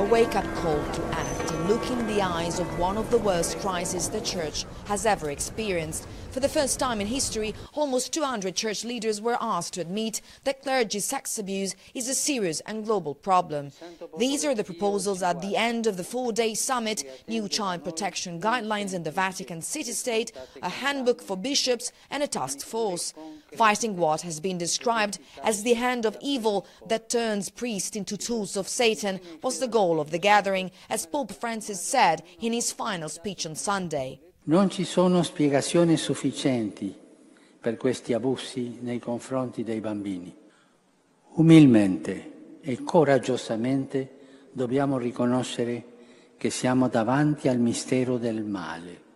wake-up call to act and look in the eyes of one of the worst crises the Church has ever experienced. For the first time in history, almost 200 church leaders were asked to admit that clergy sex abuse is a serious and global problem. These are the proposals at the end of the 4-day summit: new child protection guidelines in the Vatican city-state, a handbook for bishops and a task force. Fighting what has been described as the hand of evil that turns priests into tools of Satan was the goal of the gathering, as Pope Francis said in his final speech on Sunday. Non ci sono spiegazioni sufficienti per questi abusi nei confronti dei bambini. Umilmente e coraggiosamente dobbiamo riconoscere che siamo davanti al mistero del male.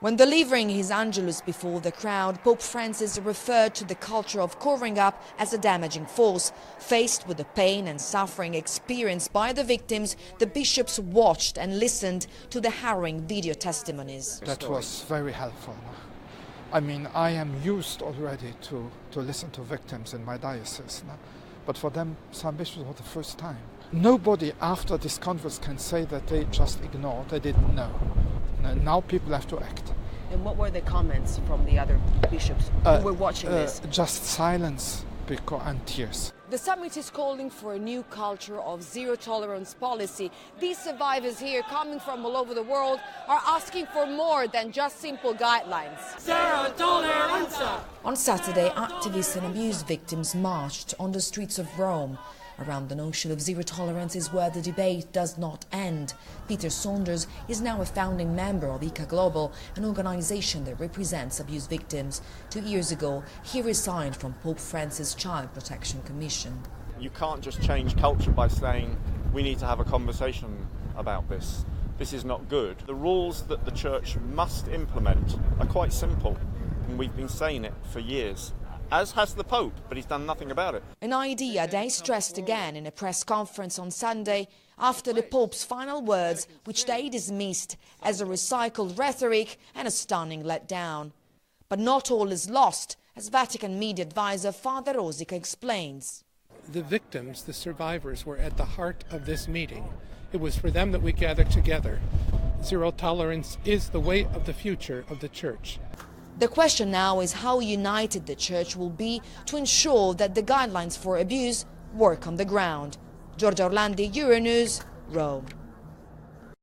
When delivering his Angelus before the crowd, Pope Francis referred to the culture of covering up as a damaging force. Faced with the pain and suffering experienced by the victims, the bishops watched and listened to the harrowing video testimonies. That was very helpful. I mean, I am used already to listen to victims in my diocese, but for them, some bishops were the first time. Nobody after this conference can say that they just ignored, they didn't know. Now people have to act. And what were the comments from the other bishops who were watching this? Just silence and tears. The summit is calling for a new culture of zero-tolerance policy. These survivors here, coming from all over the world, are asking for more than just simple guidelines. Zero tolerance! On Saturday, activists and abuse victims marched on the streets of Rome. Around the notion of zero tolerance is where the debate does not end. Peter Saunders is now a founding member of ICA Global, an organization that represents abuse victims. 2 years ago, he resigned from Pope Francis' Child Protection Commission. You can't just change culture by saying we need to have a conversation about this. This is not good. The rules that the Church must implement are quite simple, and we've been saying it for years. As has the Pope, but he's done nothing about it. An idea they stressed again in a press conference on Sunday after the Pope's final words, which they dismissed as a recycled rhetoric and a stunning letdown. But not all is lost, as Vatican media advisor Father Rosica explains. The victims, the survivors, were at the heart of this meeting. It was for them that we gathered together. Zero tolerance is the way of the future of the Church. The question now is how united the Church will be to ensure that the guidelines for abuse work on the ground. Giorgia Orlandi, Euronews, Rome.